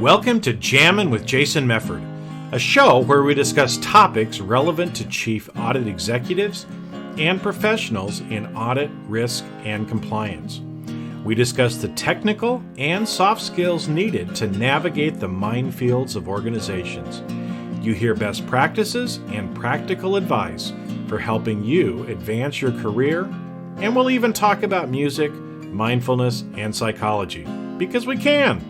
Welcome to Jammin' with Jason Mefford, a show where we discuss topics relevant to chief audit executives and professionals in audit, risk, and compliance. We discuss the technical and soft skills needed to navigate the minefields of organizations. You hear best practices and practical advice for helping you advance your career, and we'll even talk about music, mindfulness, and psychology, because we can.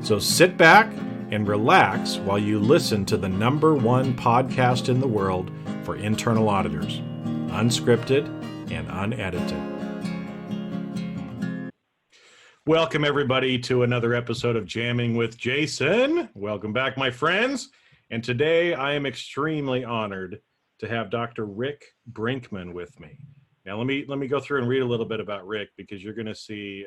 So sit back and relax while you listen to the #1 podcast in the world for internal auditors, unscripted and unedited. Welcome, everybody, to another episode of Jamming with Jason. Welcome back, my friends. And today I am extremely honored to have Dr. Rick Brinkman with me. Now, let me go through and read a little bit about Rick, because you're going to see,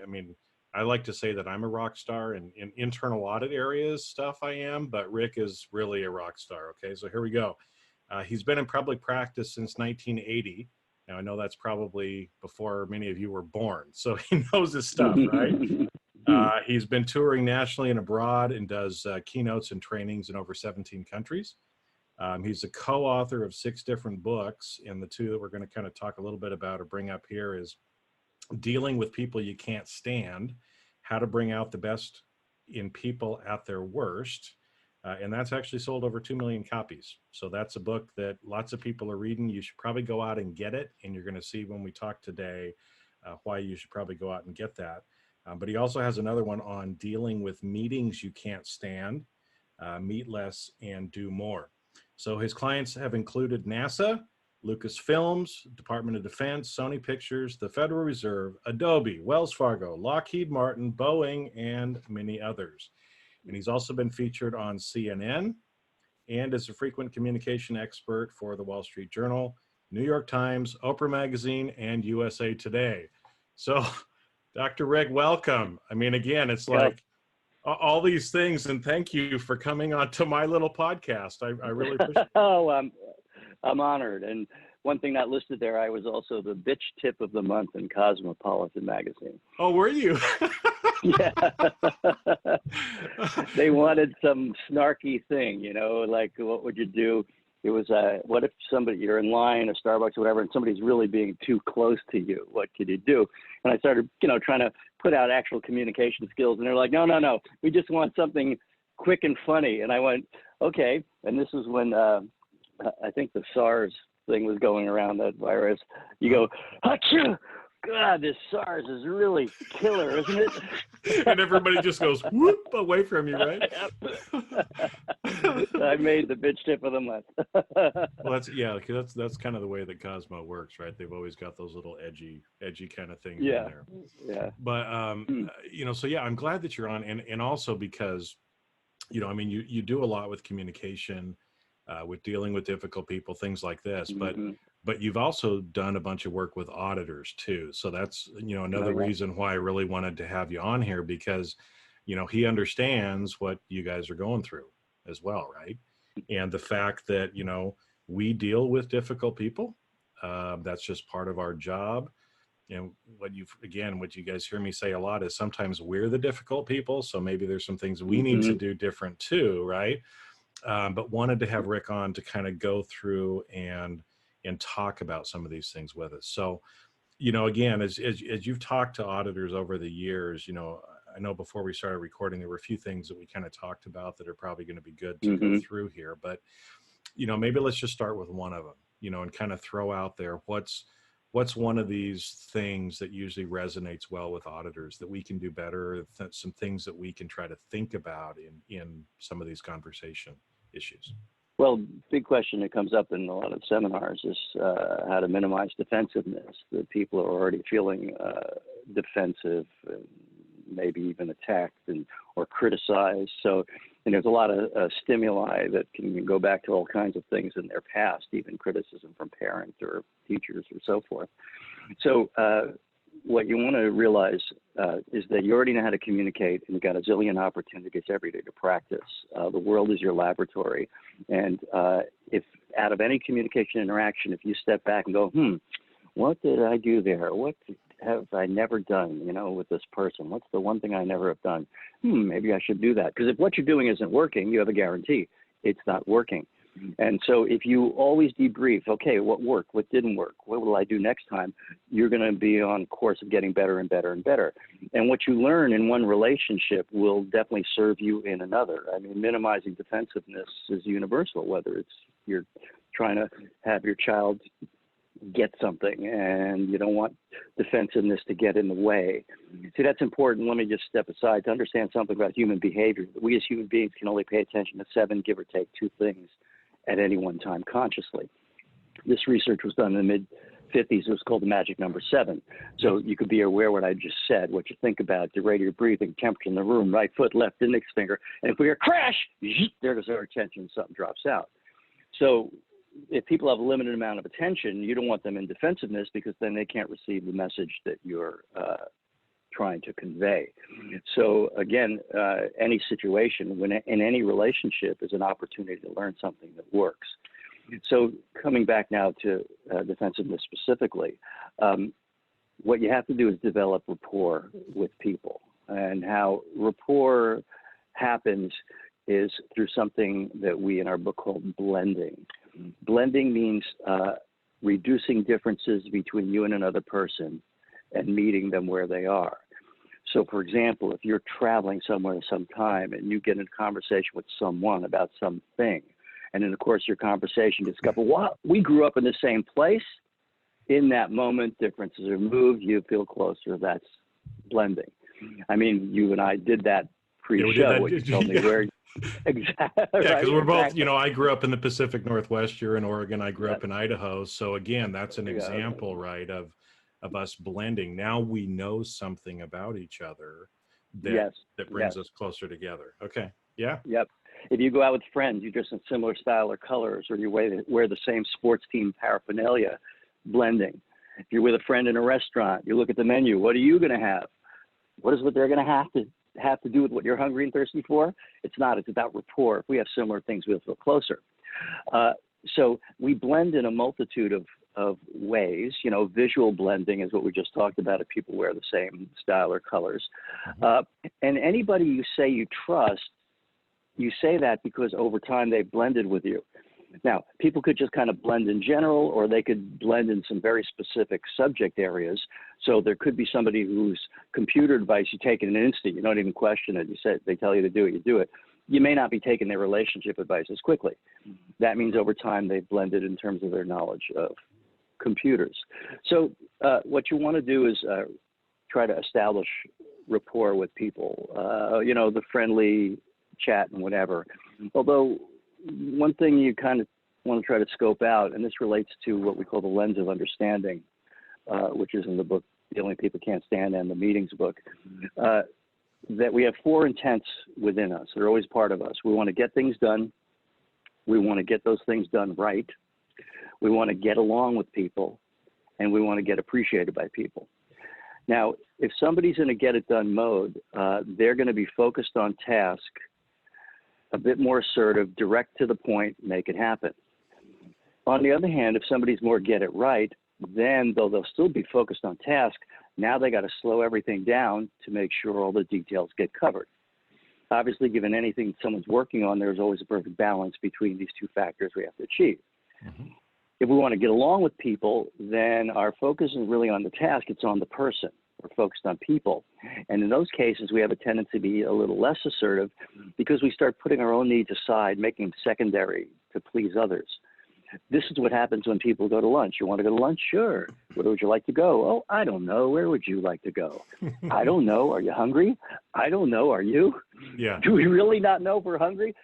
I like to say that I'm a rock star in internal audit areas stuff I am, but Rick is really a rock star. Okay, so here we go. He's been in public practice since 1980. Now, I know that's probably before many of you were born, so he knows his stuff, right? He's been touring nationally and abroad and does keynotes and trainings in over 17 countries. He's a co-author of 6 different books, and the 2 that we're going to kind of talk a little bit about or bring up here is Dealing with People You Can't Stand, How to Bring Out the Best in People at Their Worst. And that's actually sold over 2 million copies. So that's a book that lots of people are reading. You should probably go out and get it. And you're going to see when we talk today why you should probably go out and get that. But he also has another one on dealing with meetings you can't stand, meet less and do more. So his clients have included NASA, Lucasfilms, Department of Defense, Sony Pictures, the Federal Reserve, Adobe, Wells Fargo, Lockheed Martin, Boeing, and many others. And he's also been featured on CNN and is a frequent communication expert for the Wall Street Journal, New York Times, Oprah Magazine, and USA Today. So, Dr. Rick, welcome. Again, it's like all these things, and thank you for coming on to my little podcast. I really appreciate it. I'm honored. And one thing not listed there, I was also the bitch tip of the month in Cosmopolitan magazine. Oh, were you? Yeah. They wanted some snarky thing, like what would you do? It was, what if you're in line at Starbucks or whatever, and somebody's really being too close to you? What could you do? And I started, trying to put out actual communication skills. And they're like, no, we just want something quick and funny. And I went, okay. And this was when, I think the SARS thing was going around, that virus. You go, achoo! God, this SARS is really killer, isn't it? And everybody just goes whoop away from you, right? I made the bitch tip of the month. Well, that's kind of the way that Cosmo works, right? They've always got those little edgy kind of things in there. Yeah. But so yeah, I'm glad that you're on, and also because, you do a lot with communication. With dealing with difficult people, things like this, but you've also done a bunch of work with auditors too. So that's, another reason why I really wanted to have you on here, because, he understands what you guys are going through as well, right? And the fact that, we deal with difficult people, that's just part of our job. What you guys hear me say a lot is sometimes we're the difficult people. So maybe there's some things we need to do different too, right? But wanted to have Rick on to kind of go through and talk about some of these things with us. So, again, as you've talked to auditors over the years, I know before we started recording, there were a few things that we kind of talked about that are probably going to be good to go through here. But, maybe let's just start with one of them, and kind of throw out there what's one of these things that usually resonates well with auditors that we can do better, some things that we can try to think about in some of these conversation issues. Well, big question that comes up in a lot of seminars is how to minimize defensiveness. The people are already feeling defensive, maybe even attacked or criticized. So, there's a lot of stimuli that can go back to all kinds of things in their past, even criticism from parents or teachers or so forth. So what you want to realize is that you already know how to communicate, and you've got a zillion opportunities every day to practice. The world is your laboratory. And if out of any communication interaction, if you step back and go, what did I do there? What have I never done, with this person? What's the one thing I never have done? Maybe I should do that. Because if what you're doing isn't working, you have a guarantee it's not working. And so if you always debrief, okay, what worked, what didn't work, what will I do next time, you're going to be on course of getting better and better and better. And what you learn in one relationship will definitely serve you in another. I mean, minimizing defensiveness is universal, whether it's you're trying to have your child get something and you don't want defensiveness to get in the way. See, that's important. Let me just step aside to understand something about human behavior. We as human beings can only pay attention to 7, give or take, 2 things at any one time consciously. This research was done in the mid-50s. It was called the magic number 7. So you could be aware of what I just said, what you think about, the rate of your breathing, temperature in the room, right foot, left index finger. And if we hear crash, there goes our attention, something drops out. So if people have a limited amount of attention, you don't want them in defensiveness because then they can't receive the message that you're trying to convey. So again, any situation in any relationship is an opportunity to learn something that works. So coming back now to defensiveness specifically, what you have to do is develop rapport with people. And how rapport happens is through something that we in our book call blending. Blending means reducing differences between you and another person and meeting them where they are. So, for example, if you're traveling somewhere sometime and you get in a conversation with someone about something, and in the course of your conversation, you discover, well, we grew up in the same place. In that moment, differences are moved. You feel closer. That's blending. I mean, you and I did that pre-show. You told me where. Exactly. Yeah, because we're both, I grew up in the Pacific Northwest. You're in Oregon. I grew up in Idaho. So again, that's an example, right, of us blending. Now we know something about each other that brings us closer together. Okay. Yeah. Yep. If you go out with friends, you dress in similar style or colors, or you wear the same sports team paraphernalia, blending. If you're with a friend in a restaurant, you look at the menu. What are you going to have? What is what they're going to have to do with what you're hungry and thirsty for? It's not. It's about rapport. If we have similar things, we'll feel closer. So we blend in a multitude of ways. Visual blending is what we just talked about if people wear the same style or colors. And anybody you say you trust, you say that because over time they've blended with you. Now, people could just kind of blend in general, or they could blend in some very specific subject areas. So there could be somebody whose computer device you take in an instant. You don't even question it. They tell you to do it, you do it. You may not be taking their relationship advice as quickly. That means over time they've blended in terms of their knowledge of computers. So what you want to do is try to establish rapport with people, the friendly chat and whatever. Although one thing you kind of want to try to scope out, and this relates to what we call the lens of understanding, which is in the book, The Only People Can't Stand, and the Meetings book, that we have 4 intents within us. They're always part of us. We want to get things done. We want to get those things done right. We want to get along with people, and we want to get appreciated by people. Now, if somebody's in a get-it-done mode, they're going to be focused on task, a bit more assertive, direct to the point, make it happen. On the other hand, if somebody's more get it right, then though they'll still be focused on task, now they got to slow everything down to make sure all the details get covered. Obviously, given anything someone's working on, there's always a perfect balance between these 2 factors we have to achieve. If we want to get along with people, then our focus isn't really on the task, it's on the person. We're focused on people. And in those cases, we have a tendency to be a little less assertive because we start putting our own needs aside, making them secondary to please others. This is what happens when people go to lunch. You want to go to lunch? Sure. Where would you like to go? Oh, I don't know. Where would you like to go? I don't know. Are you hungry? I don't know. Are you? Yeah. Do we really not know if we're hungry?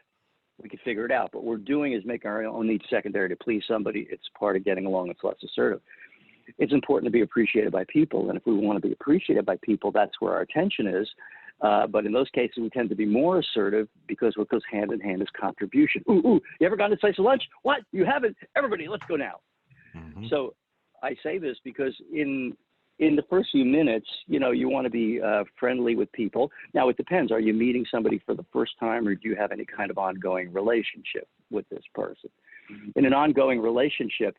We can figure it out. What we're doing is making our own needs secondary to please somebody. It's part of getting along. It's less assertive. It's important to be appreciated by people. And if we want to be appreciated by people, that's where our attention is. But in those cases, we tend to be more assertive because what goes hand in hand is contribution. Ooh, you ever gone to slice of lunch? What? You haven't? Everybody, let's go now. So I say this because in the first few minutes, you want to be friendly with people. Now, it depends. Are you meeting somebody for the first time, or do you have any kind of ongoing relationship with this person? In an ongoing relationship,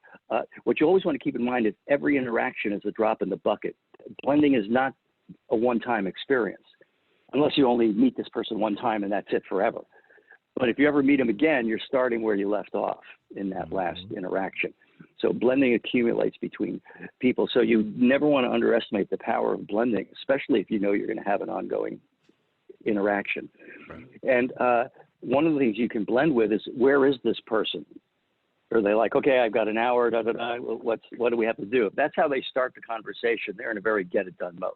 what you always want to keep in mind is every interaction is a drop in the bucket. Blending is not a one-time experience, unless you only meet this person one time and that's it forever. But if you ever meet them again, you're starting where you left off in that last interaction. So blending accumulates between people. So you never want to underestimate the power of blending, especially if you know you're going to have an ongoing interaction. Right. And one of the things you can blend with is, where is this person? Are they like, okay, I've got an hour, da, da, da, what do we have to do? If that's how they start the conversation, they're in a very get-it-done mode.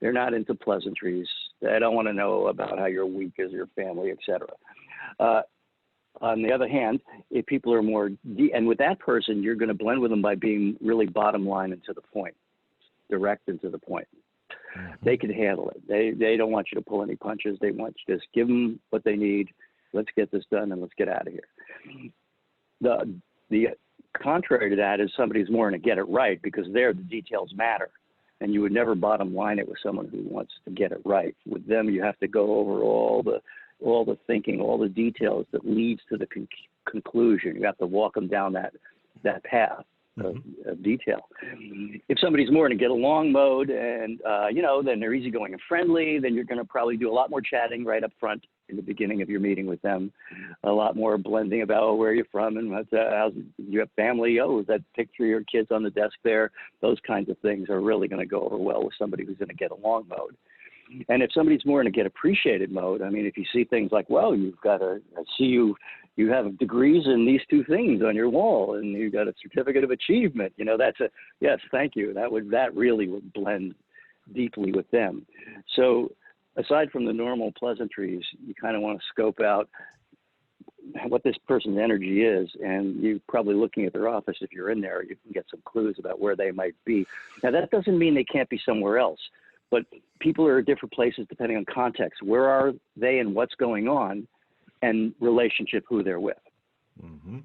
They're not into pleasantries. They don't want to know about how your week is, your family, et cetera. On the other hand, if people are more, and with that person, you're going to blend with them by being really bottom line and to the point, direct and to the point. Mm-hmm. They can handle it. They don't want you to pull any punches. They want you to just give them what they need. Let's get this done and let's get out of here. The contrary to that is somebody who's more going to get it right, because there the details matter. And you would never bottom line it with someone who wants to get it right. With them, you have to go over all the thinking, all the details that leads to the conclusion. You have to walk them down that path of detail. If somebody's more in a get along mode and, then they're easygoing and friendly, then you're going to probably do a lot more chatting right up front in the beginning of your meeting with them, a lot more blending about where you're from and how's you have family. Oh, is that picture of your kids on the desk there? Those kinds of things are really going to go over well with somebody who's in a get along mode. And if somebody's more in a get appreciated mode, I mean, if you see things like, well, I see you have degrees in these two things on your wall, and you've got a certificate of achievement, that's yes, thank you. That really would blend deeply with them. So aside from the normal pleasantries, you kind of want to scope out what this person's energy is, and you probably looking at their office, if you're in there, you can get some clues about where they might be. Now, that doesn't mean they can't be somewhere else, but people are at different places depending on context. Where are they and what's going on, and relationship, who they're with. Mm-hmm.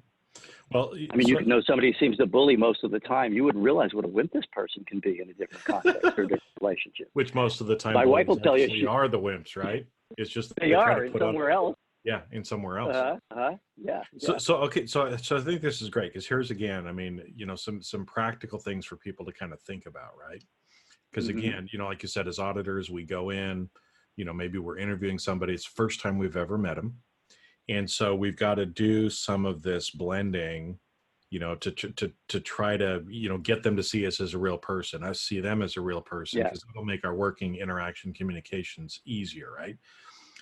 Well, I mean, you can know somebody who seems to bully most of the time. You wouldn't realize what a wimp this person can be in a different context or different relationship. Which most of the time, my wife will tell you, she are the wimps, right? It's just they are in somewhere else. Yeah, in somewhere else. Yeah. So I think this is great, because here's again, I mean, some practical things for people to kind of think about, right? Because again, like you said, as auditors, we go in, maybe we're interviewing somebody. It's the first time we've ever met them. And so we've got to do some of this blending, to try to, get them to see us as a real person. I see them as a real person, because it'll make our working interaction communications easier, right?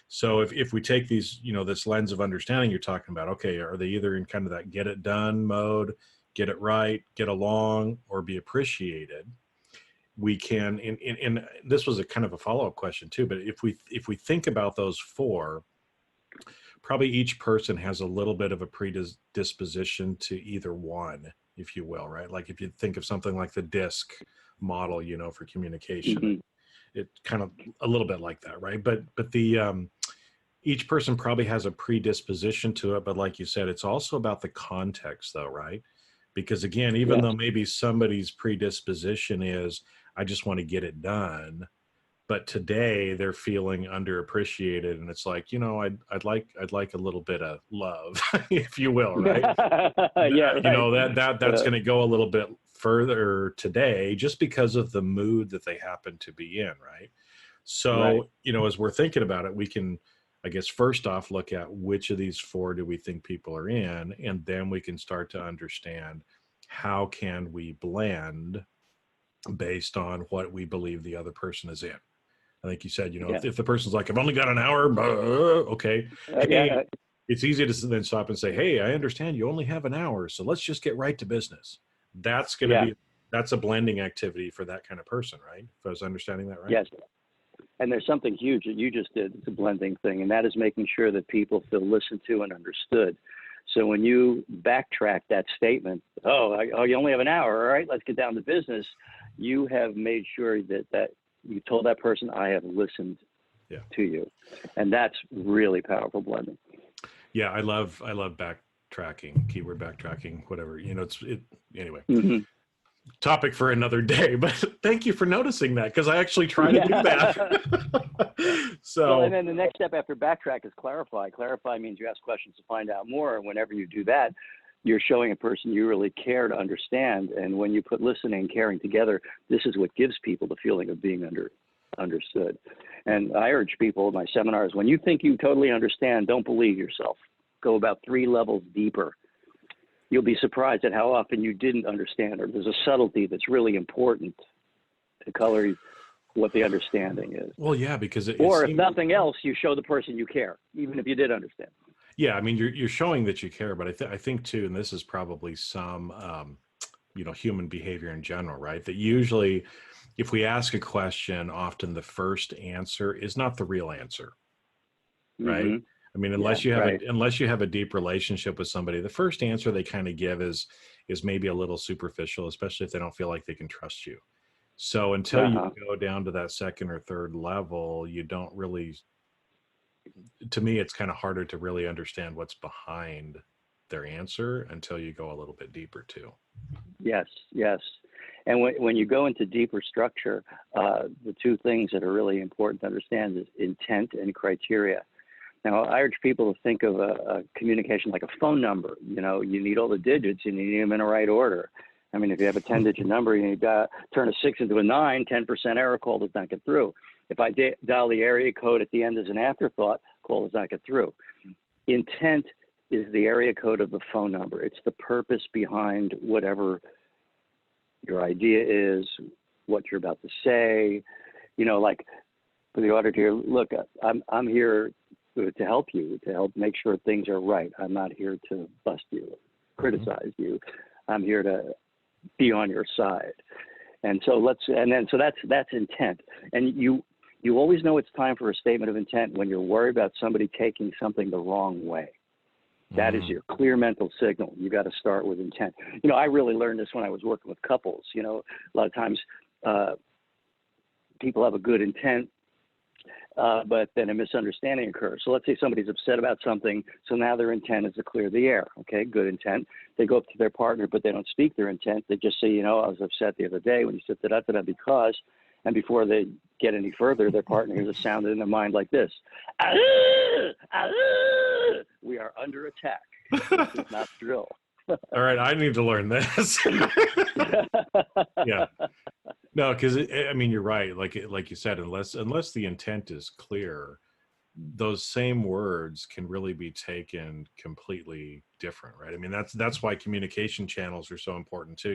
So if we take these, this lens of understanding you're talking about, okay, are they either in kind of that get it done mode, get it right, get along, or be appreciated? We can, and this was a kind of a follow-up question too, but if we think about those four, probably each person has a little bit of a predisposition to either one, if you will, right? Like if you think of something like the DISC model, for communication, it kind of a little bit like that, right? But the each person probably has a predisposition to it, but like you said, it's also about the context, though, right? Because again, even though maybe somebody's predisposition is, I just want to get it done, but today they're feeling underappreciated, and it's like, I'd like a little bit of love, if you will, right? That's going to go a little bit further today, just because of the mood that they happen to be in, right? So, as we're thinking about it, we can, I guess, first off, look at which of these four do we think people are in, and then we can start to understand how can we blend based on what we believe the other person is in. I think you said, if the person's like, I've only got an hour, okay. It's easy to then stop and say, hey, I understand you only have an hour, so let's just get right to business. That's going to be, that's a blending activity for that kind of person, right? If I was understanding that right? Yes. And there's something huge that you just did. It's a blending thing, and that is making sure that people feel listened to and understood. So when you backtrack that statement, you only have an hour, all right, let's get down to business, you have made sure that you told that person, I have listened to you. And that's really powerful blending. Yeah, I love backtracking, keyword backtracking, whatever. Anyway. Topic for another day, but thank you for noticing that, because I actually try to do that. And then the next step after backtrack is clarify. Clarify means you ask questions to find out more. And whenever you do that, you're showing a person you really care to understand. And when you put listening and caring together, this is what gives people the feeling of being understood. And I urge people in my seminars, when you think you totally understand, don't believe yourself. Go about 3 levels deeper. You'll be surprised at how often you didn't understand, or there's a subtlety that's really important to color what the understanding is. Well, yeah, because or if nothing else, you show the person you care, even if you did understand. Yeah, I mean, you're showing that you care, but I think too, and this is probably some human behavior in general, right? That usually, if we ask a question, often the first answer is not the real answer, right? Mm-hmm. I mean, unless you have a deep relationship with somebody, the first answer they kind of give is maybe a little superficial, especially if they don't feel like they can trust you. So until you go down to that second or third level, you don't really. To me, it's kind of harder to really understand what's behind their answer until you go a little bit deeper too. Yes. And when you go into deeper structure, the 2 things that are really important to understand is intent and criteria. Now, I urge people to think of a communication like a phone number. You need all the digits, and you need them in the right order. I mean, if you have a 10-digit number and you turn a 6 into a 9, 10% error, call does not get through. If I dial the area code at the end as an afterthought, call does not get through. Intent is the area code of the phone number. It's the purpose behind whatever your idea is, what you're about to say. Like for the auditor, look, I'm here to help you, to help make sure things are right. I'm not here to bust you, criticize you. I'm here to be on your side. And so that's intent. And you always know it's time for a statement of intent when you're worried about somebody taking something the wrong way. That is your clear mental signal. You got to start with intent. I really learned this when I was working with couples. A lot of times people have a good intent, but then a misunderstanding occurs. So let's say somebody's upset about something. So now their intent is to clear the air. Okay, good intent. They go up to their partner, but they don't speak their intent. They just say, I was upset the other day when you said that because, and before they get any further, their partner hears a sound in their mind like this. We are under attack. This is not drill. All right, I need to learn this. Yeah. No, because you're right. Like you said, unless the intent is clear, those same words can really be taken completely different, right? I mean, that's why communication channels are so important too.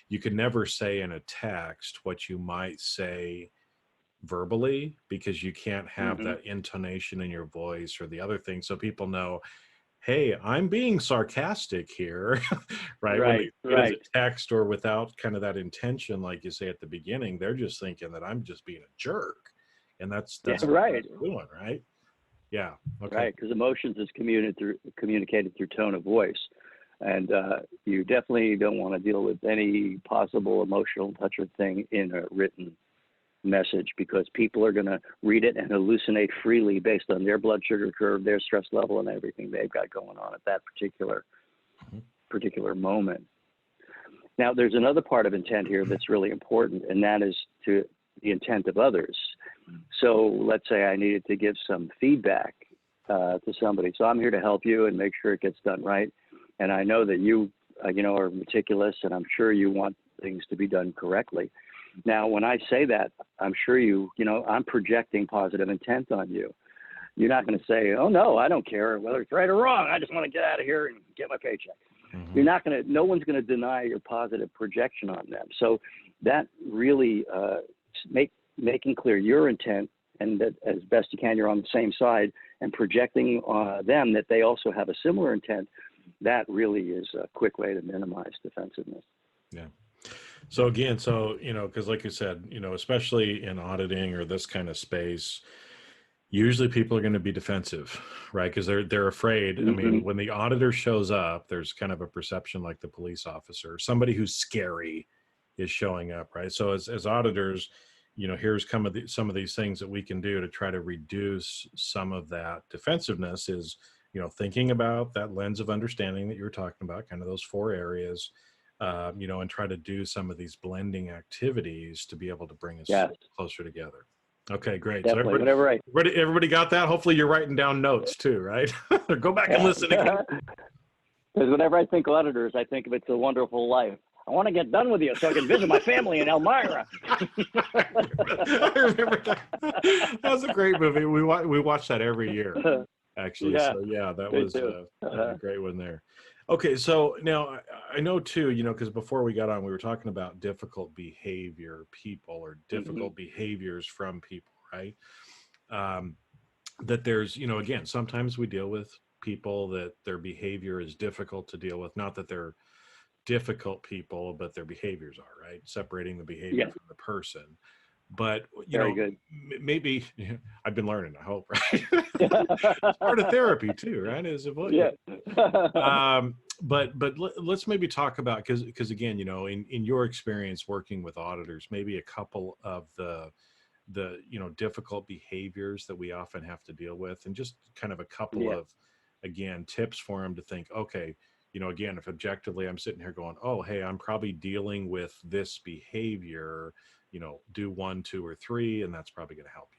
You can never say in a text what you might say verbally, because you can't have that intonation in your voice or the other thing, so people know, hey, I'm being sarcastic here, right? When they read it as a text or without kind of that intention, like you say at the beginning, they're just thinking that I'm just being a jerk, and that's what they're doing, right? Yeah. Okay. Right, because emotions is communicated through tone of voice, and you definitely don't want to deal with any possible emotional touch or thing in a written message, because people are going to read it and hallucinate freely based on their blood sugar curve, their stress level, and everything they've got going on at that particular moment. Now, there's another part of intent here that's really important, and that is to the intent of others. So let's say I needed to give some feedback to somebody. So I'm here to help you and make sure it gets done right. And I know that you, are meticulous, and I'm sure you want things to be done correctly. Now, when I say that, I'm sure I'm projecting positive intent on you. You're not going to say, oh, no, I don't care whether it's right or wrong. I just want to get out of here and get my paycheck. No one's going to deny your positive projection on them. So that really making clear your intent, and that as best you can, you're on the same side, and projecting on them that they also have a similar intent, that really is a quick way to minimize defensiveness. Yeah. So again, because like you said, especially in auditing or this kind of space, usually people are going to be defensive, right? Because they're afraid. I mean, when the auditor shows up, there's kind of a perception like the police officer, somebody who's scary is showing up, right? So as auditors, here's some of these things that we can do to try to reduce some of that defensiveness is, thinking about that lens of understanding that you were talking about, kind of those 4 areas, and try to do some of these blending activities to be able to bring us closer together. Okay, great. Definitely. So everybody got that? Hopefully you're writing down notes too, right? Go back and listen again. Because whenever I think auditors, I think of It's a Wonderful Life. I want to get done with you so I can visit my family in Elmira. I remember that. That was a great movie. We watched that every year, actually. Yeah, So yeah, that me was too. a great one there. Okay, so now I know too, because before we got on, we were talking about difficult behavior people or difficult behaviors from people, right? That there's, again, sometimes we deal with people that their behavior is difficult to deal with. Not that they're difficult people, but their behaviors are, right? Separating the behavior Yeah, from the person. But very good. maybe I've been learning, I hope, right? It's part of therapy too, right? Yeah. But let's maybe talk about, because again, in your experience working with auditors, maybe a couple of the difficult behaviors that we often have to deal with, and just kind of a couple Yeah. of, again, tips for them to think, okay, again, if objectively I'm sitting here going, oh, hey, I'm probably dealing with this behavior, do 1, 2, or 3, and that's probably going to help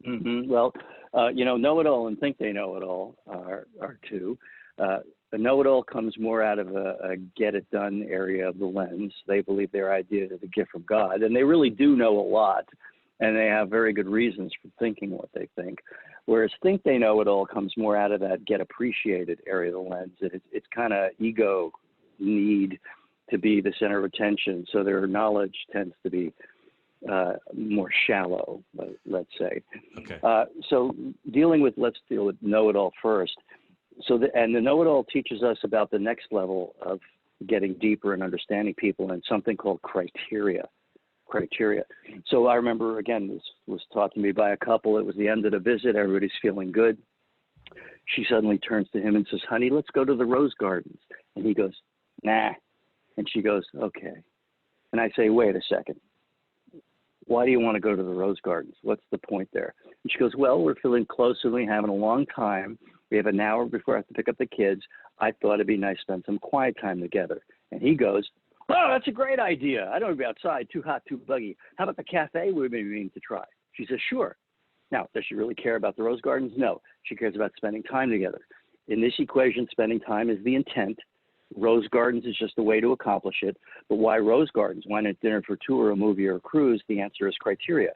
you. Well, know-it-all and think they know it all are two. A know-it-all comes more out of a get-it-done area of the lens. They believe their idea is a gift from God, and they really do know a lot, and they have very good reasons for thinking what they think. Whereas think they know it all comes more out of that get-appreciated area of the lens. It's kind of ego need to be the center of attention, so their knowledge tends to be more shallow, let's say. Okay. So let's deal with know-it-all first. And the know-it-all teaches us about the next level of getting deeper and understanding people, and something called criteria. So I remember, again, this was taught to me by a couple. It was the end of the visit. Everybody's feeling good. She suddenly turns to him and says, honey, let's go to the rose gardens. And he goes, nah. And she goes, okay. And I say, wait a second. Why do you want to go to the rose gardens? What's the point there? And she goes, well, we're feeling close and we're having a long time. We have an hour before I have to pick up the kids. I thought it'd be nice to spend some quiet time together. And he goes, oh, that's a great idea. I don't want to be outside, too hot, too buggy. How about the cafe we've been meaning to try? She says, sure. Now, does she really care about the rose gardens? No. She cares about spending time together. In this equation, spending time is the intent. Rose gardens is just a way to accomplish it. But why rose gardens? Why not dinner for two or a movie or a cruise? The answer is criteria.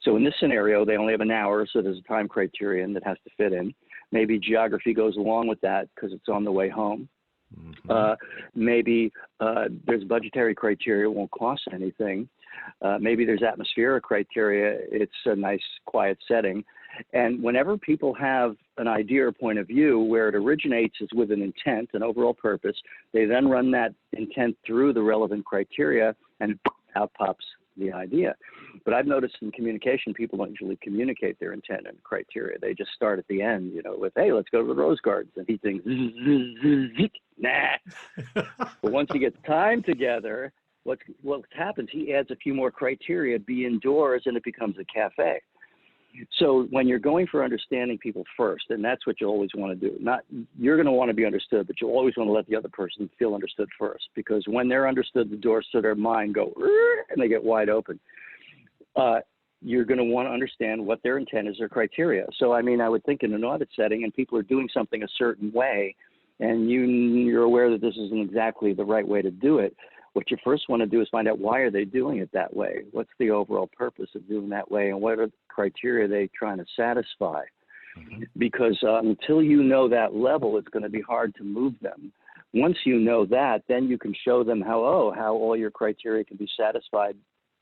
So in this scenario, they only have an hour, so there's a time criterion that has to fit in. Maybe geography goes along with that because it's on the way home. Maybe there's budgetary criteria, it won't cost anything. Maybe there's atmospheric criteria, it's a nice quiet setting. And whenever people have an idea or point of view, where it originates is with an intent, an overall purpose, they then run that intent through the relevant criteria, and out pops the idea. But I've noticed in communication, people don't usually communicate their intent and criteria. They just start at the end, with, hey, let's go to the rose gardens. And he thinks, nah. But once he gets time together, what happens, he adds a few more criteria, be indoors, and it becomes a cafe. So when you're going for understanding people first, and that's what you always want to do, you're going to want to be understood, but you always want to let the other person feel understood first, because when they're understood, the doors to their mind go, and they get wide open. You're going to want to understand what their intent is, their criteria. So, I would think in an audit setting and people are doing something a certain way, and you're aware that this isn't exactly the right way to do it, what you first want to do is find out, why are they doing it that way? What's the overall purpose of doing that way, and what are the criteria they're trying to satisfy? Because until you know that level, it's going to be hard to move them. Once you know that, then you can show them how all your criteria can be satisfied,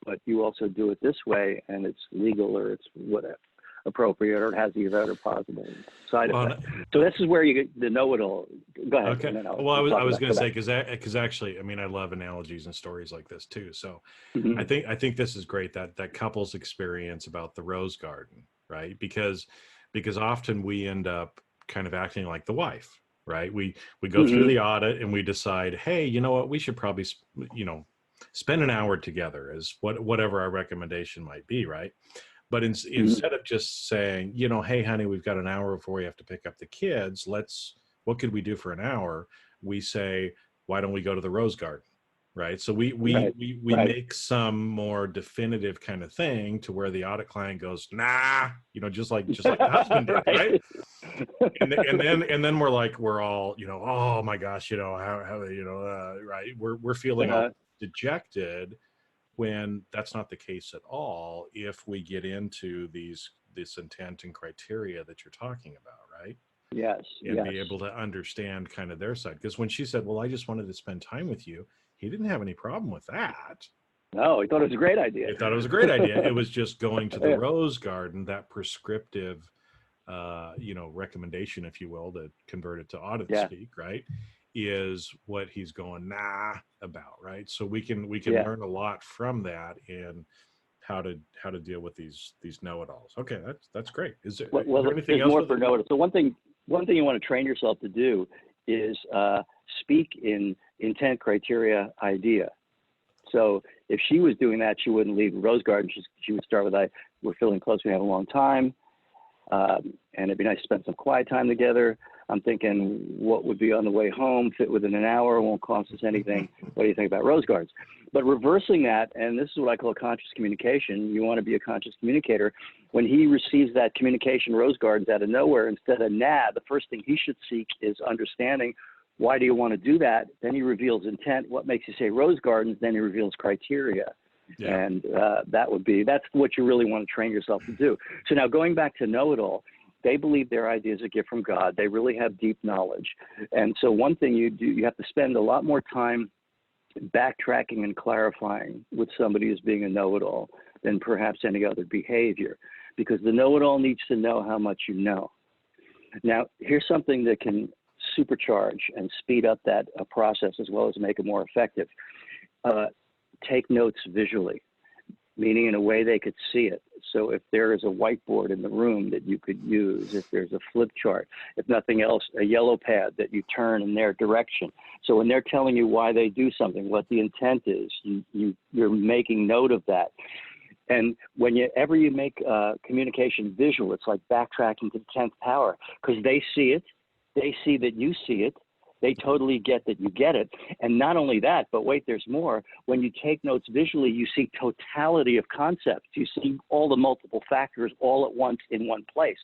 but you also do it this way, and it's legal, or it's whatever, appropriate, or it has the other possible side effect. So this is where you get the know-it-all. Go ahead. Okay. Well, I was going to say, because actually, I love analogies and stories like this too. So I think this is great, that couple's experience about the rose garden, right? Because often we end up kind of acting like the wife, right? We go through the audit and we decide, hey, you know what, we should probably, spend an hour together, as whatever our recommendation might be, right? But instead of just saying, hey, honey, we've got an hour before we have to pick up the kids. What could we do for an hour? We say, why don't we go to the rose garden? right? So we Right. make some more definitive kind of thing to where the audit client goes, nah, just like the husband did, right? Right. And then we're all, oh my gosh, how right? We're feeling all Uh, dejected when that's not the case at all if we get into this intent and criteria that you're talking about, right? yes, And yes. be able to understand kind of their side. Because when she said, well, I just wanted to spend time with you, he didn't have any problem with that. No, he thought it was a great idea. He thought it was a great idea. It was just going to the Yeah. rose garden, that prescriptive recommendation, if you will, to convert it to audit Yeah. speak, right, is what he's going about, right? So we can Yeah. learn a lot from that and how to deal with these know-it-alls. Okay, that's great. Is there anything There's else more with for it? notice. So one thing you want to train yourself to do is speak in intent, criteria, idea. So if she was doing that, she wouldn't leave the rose garden. She would start with, we're feeling close. We have a long time. And it'd be nice to spend some quiet time together. I'm thinking what would be on the way home, fit within an hour, won't cost us anything. What do you think about rose gardens? But reversing that, and this is what I call conscious communication. You want to be a conscious communicator. When he receives that communication, rose gardens out of nowhere, instead of the first thing he should seek is understanding. Why do you want to do that? Then he reveals intent. What makes you say rose gardens? Then he reveals criteria. Yeah. And that's what you really want to train yourself to do. So now going back to know-it-all, they believe their idea is a gift from God. They really have deep knowledge. And so one thing you do, you have to spend a lot more time backtracking and clarifying with somebody who's being a know-it-all than perhaps any other behavior, because the know-it-all needs to know how much you know. Now, here's something that can supercharge and speed up that process as well as make it more effective. Take notes visually, meaning in a way they could see it. So if there is a whiteboard in the room that you could use, if there's a flip chart, if nothing else, a yellow pad that you turn in their direction. So when they're telling you why they do something, what the intent is, you're making note of that. And whenever you make communication visual, it's like backtracking to the 10th power, because they see it, they see that you see it, they totally get that you get it. And not only that, but wait, there's more. When you take notes visually, you see totality of concepts. You see all the multiple factors all at once in one place.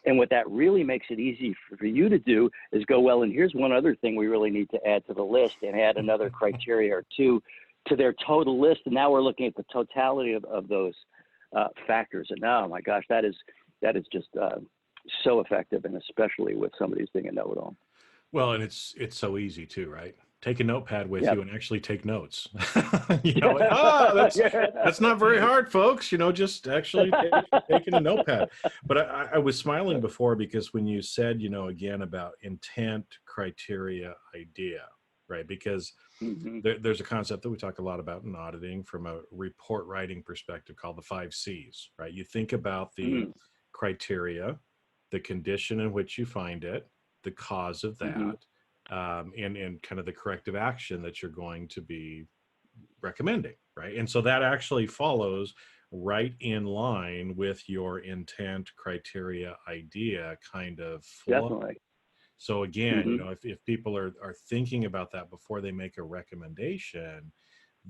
And what that really makes it easy for you to do is go, well, and here's one other thing we really need to add to the list, and add another criteria or two to their total list. And now we're looking at the totality of those factors. And oh my gosh, that is just so effective, and especially with somebody who's being a know-it-all. Well, and it's so easy too, right? Take a notepad with Yep. you and actually take notes. That's not very hard, folks. Just actually taking a notepad. But I was smiling before because when you said, again about intent, criteria, idea, right? Because there's a concept that we talk a lot about in auditing from a report writing perspective called the 5 C's, right? You think about the criteria, the condition in which you find it, the cause of that, and kind of the corrective action that you're going to be recommending, right? And so that actually follows right in line with your intent, criteria, idea kind of flow. Definitely. So again, if people are thinking about that before they make a recommendation,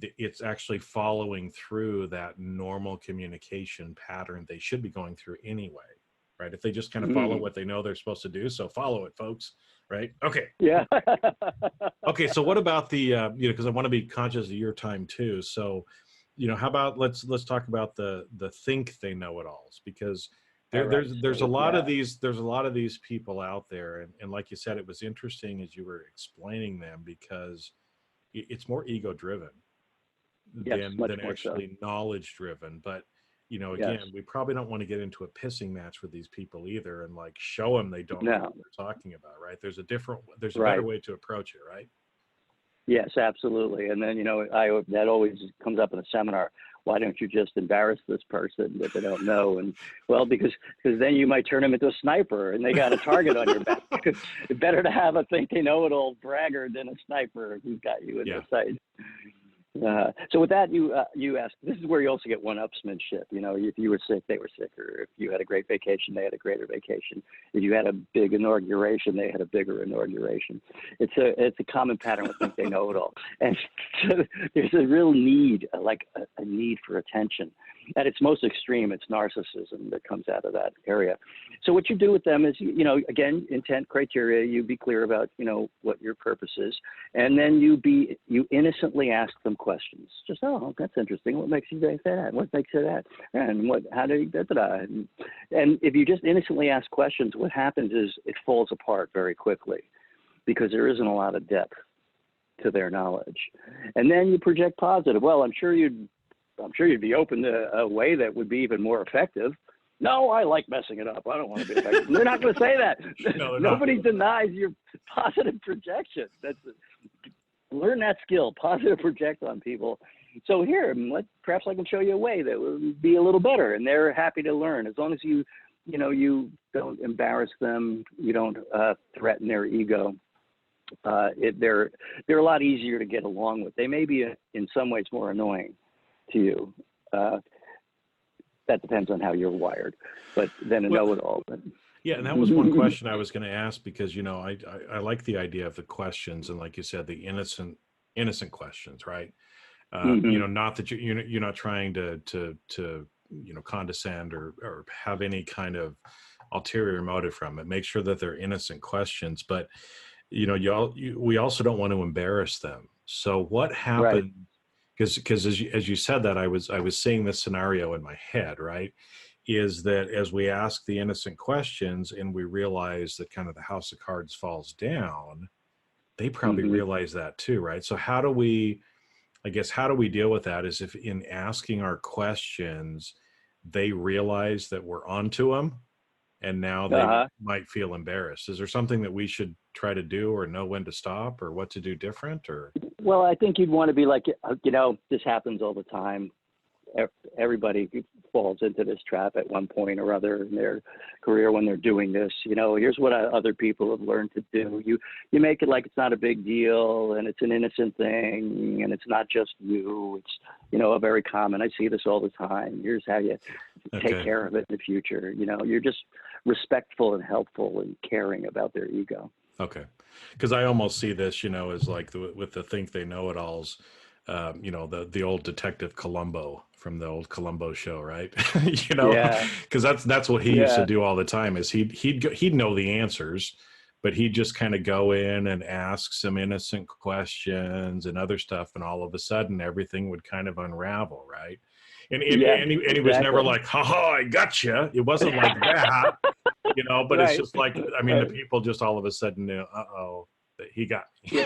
it's actually following through that normal communication pattern they should be going through anyway. Right? If they just kind of follow what they know they're supposed to do. So follow it, folks. Right? Okay. Yeah. Okay. So what about the, because I want to be conscious of your time too. So, how about let's talk about the think they know it alls, because there's a lot of these people out there. And like you said, it was interesting as you were explaining them, because it's more ego driven than actually knowledge driven. But again, we probably don't want to get into a pissing match with these people either, and like show them they don't know what they're talking about, right? There's a better way to approach it, right? Yes, absolutely. And then, that always comes up in a seminar. Why don't you just embarrass this person that they don't know? And well, because then you might turn them into a sniper and they got a target on your back. It's better to have a think they know it all bragger than a sniper who's got you in their sight. So with that, you ask. This is where you also get one-upsmanship. You know, if you were sick, they were sicker. If you had a great vacation, they had a greater vacation. If you had a big inauguration, they had a bigger inauguration. It's a common pattern to think they know it all, and so there's a real need, like a need for attention. At its most extreme, it's narcissism that comes out of that area. So what you do with them is, you know, again, intent, criteria. You be clear about, you know, what your purpose is, and then you innocently ask them questions. Just, oh, that's interesting. What makes you say that? What makes you that? And how do you da-da-da? And if you just innocently ask questions, what happens is it falls apart very quickly because there isn't a lot of depth to their knowledge. And then you project positive. Well, I'm sure you'd be open to a way that would be even more effective. No, I like messing it up. I don't want to be effective. They're not going to say that. No, nobody denies your positive projection. Learn that skill, positive project on people. So here, perhaps I can show you a way that would be a little better, and they're happy to learn as long as you don't embarrass them, you don't threaten their ego. They're a lot easier to get along with. They may be in some ways more annoying to you. That depends on how you're wired, but then a know-it-all. Yeah, and that was one question I was going to ask because, you know, I like the idea of the questions and, like you said, the innocent questions, right? You know, not that you're not trying to you know, condescend or have any kind of ulterior motive from it. Make sure that they're innocent questions, but you know, we also don't want to embarrass them. So what happened? Right. Because as you said that, I was seeing this scenario in my head, right? Is that as we ask the innocent questions and we realize that kind of the house of cards falls down, they probably realize that too, right? So how do we deal with that is if in asking our questions, they realize that we're onto them and now they might feel embarrassed. Is there something that we should try to do or know when to stop or what to do different? Or well, I think you'd want to be like, you know, this happens all the time. Everybody falls into this trap at one point or other in their career when they're doing this. You know, here's what other people have learned to do. You make it like it's not a big deal and it's an innocent thing and it's not just you. It's, you know, a very common. I see this all the time. Here's how you take care of it in the future. You know, you're just respectful and helpful and caring about their ego. Okay. Because I almost see this, you know, as like with the think they know it alls, you know, the old Detective Columbo from the old Columbo show, right? You know, because that's what he used to do all the time is he'd know the answers, but he'd just kind of go in and ask some innocent questions and other stuff, and all of a sudden everything would kind of unravel, right? And he was never like, ha ha, I gotcha. It wasn't like that. You know, but it's just like, I mean, the people just all of a sudden knew, uh-oh, that he got me.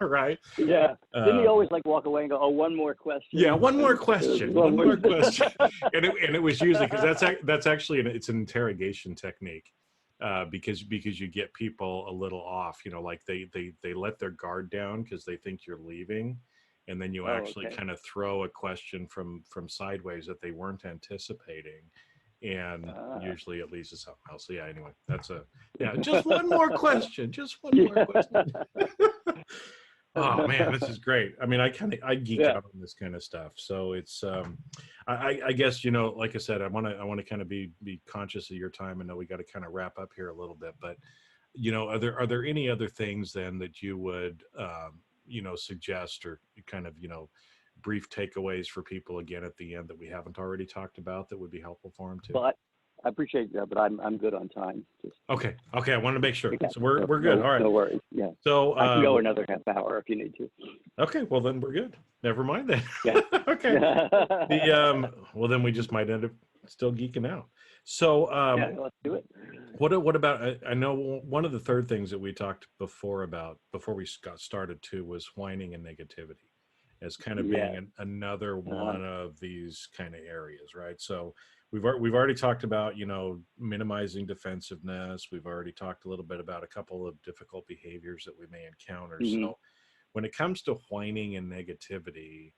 Right? Yeah. Didn't he always like walk away and go, oh, one more question? Yeah, one more question. One more question. And it was usually, because that's actually, it's an interrogation technique. Because you get people a little off, you know, like they let their guard down because they think you're leaving. And then you actually kind of throw a question from sideways that they weren't anticipating. And usually it leads to something else. So yeah, anyway, just one more question. Just one more question. Oh man, this is great. I mean, I geek out on this kind of stuff. So it's I guess, you know, like I said, I want to kind of be conscious of your time and know we got to kind of wrap up here a little bit. But you know, are there any other things then that you would you know, suggest or kind of, you know, brief takeaways for people again at the end that we haven't already talked about that would be helpful for them too? Well, I appreciate that, but I'm good on time. Okay. I want to make sure. So we're good. All right. No worries. Yeah. So I can go another half hour if you need to. Okay. Well, then we're good. Never mind that. Yeah. Okay. Well, then we just might end up still geeking out. So let's do it. What about? I know one of the third things that we talked before we got started too was whining and negativity as kind of being another one of these kind of areas, right? So we've already talked about, you know, minimizing defensiveness. We've already talked a little bit about a couple of difficult behaviors that we may encounter. So when it comes to whining and negativity,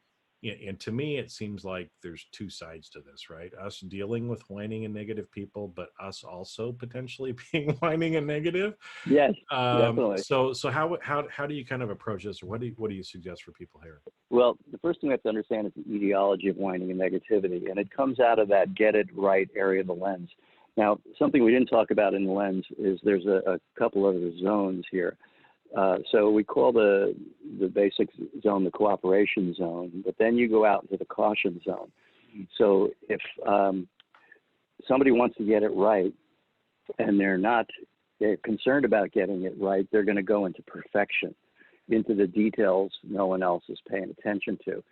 And to me, it seems like there's two sides to this, right? Us dealing with whining and negative people, but us also potentially being whining and negative. Yes, definitely. So how do you kind of approach this, or what do you suggest for people here? Well, the first thing we have to understand is the etiology of whining and negativity, and it comes out of that get it right area of the lens. Now, something we didn't talk about in the lens is there's a couple other zones here. So we call the basic zone the cooperation zone, but then you go out into the caution zone. So if somebody wants to get it right and they're concerned about getting it right, they're going to go into perfection, into the details no one else is paying attention to.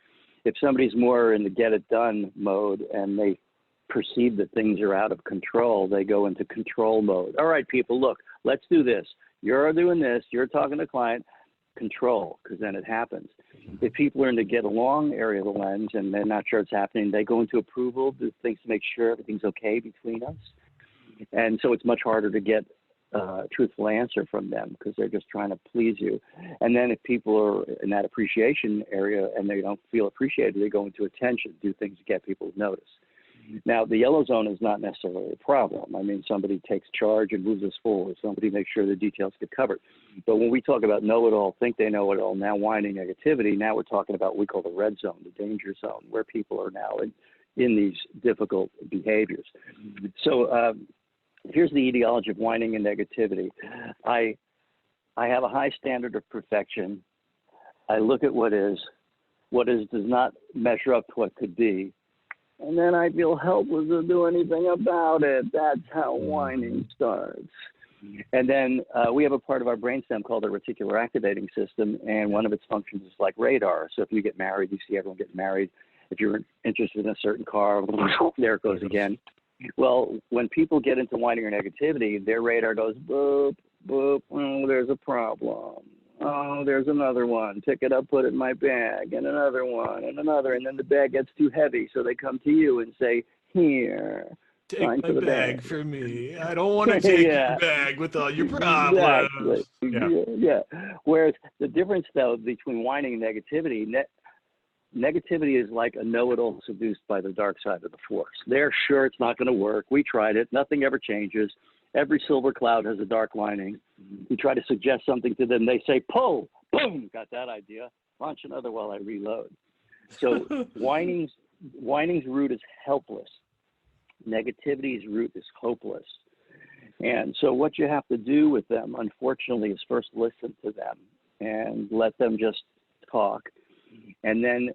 If somebody's more in the get it done mode and they perceive that things are out of control, they go into control mode. All right, people, look, let's do this. You're doing this, you're talking to the client, control, because then it happens. If people are in the get along area of the lens and they're not sure it's happening, they go into approval, do things to make sure everything's okay between us. And so it's much harder to get a truthful answer from them because they're just trying to please you. And then if people are in that appreciation area and they don't feel appreciated, they go into attention, do things to get people's notice. Now, the yellow zone is not necessarily a problem. I mean, somebody takes charge and moves us forward. Somebody makes sure the details get covered. But when we talk about know-it-all, think they know it all, now whining negativity, now we're talking about what we call the red zone, the danger zone, where people are now in these difficult behaviors. So here's the etiology of whining and negativity. I have a high standard of perfection. I look at what is does not measure up to what could be. And then I feel helpless to do anything about it. That's how whining starts. And then we have a part of our brainstem called the reticular activating system, and one of its functions is like radar. So if you get married, you see everyone getting married. If you're interested in a certain car, there it goes again. Well, when people get into whining or negativity, their radar goes boop, boop, oh, there's a problem. Oh, there's another one. Pick it up, put it in my bag, and another one, and another. And then the bag gets too heavy, so they come to you and say, here, take my bag for me. I don't want to take your bag with all your problems. Exactly. Yeah. Whereas the difference, though, between whining and negativity, negativity is like a know-it-all seduced by the dark side of the force. They're sure it's not going to work. We tried it. Nothing ever changes. Every silver cloud has a dark lining. You try to suggest something to them, they say, pull, boom, got that idea. Launch another while I reload. So whining's root is helpless. Negativity's root is hopeless. And so what you have to do with them, unfortunately, is first listen to them and let them just talk. And then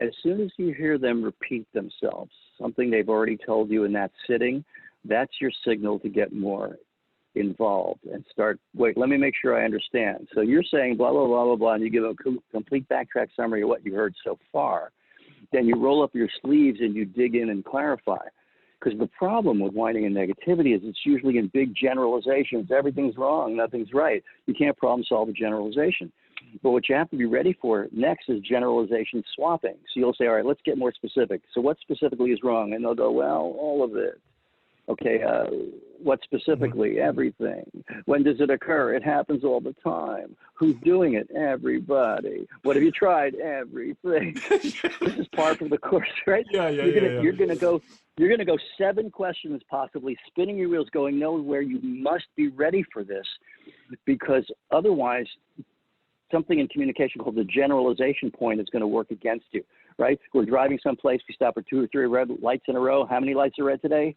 as soon as you hear them repeat themselves, something they've already told you in that sitting, that's your signal to get more involved and start, wait, let me make sure I understand. So you're saying blah, blah, blah, blah, blah, and you give a complete backtrack summary of what you heard so far. Then you roll up your sleeves and you dig in and clarify. Because the problem with whining and negativity is it's usually in big generalizations. Everything's wrong, nothing's right. You can't problem solve a generalization. But what you have to be ready for next is generalization swapping. So you'll say, all right, let's get more specific. So what specifically is wrong? And they'll go, well, all of it. Okay, what specifically? Everything. When does it occur? It happens all the time. Who's doing it? Everybody. What have you tried? Everything. This is part of the course, right? You're gonna go 7 questions possibly, spinning your wheels, going nowhere. You must be ready for this, because otherwise, something in communication called the generalization point is going to work against you. Right? We're driving someplace. We stop at 2 or 3 red lights in a row. How many lights are red today?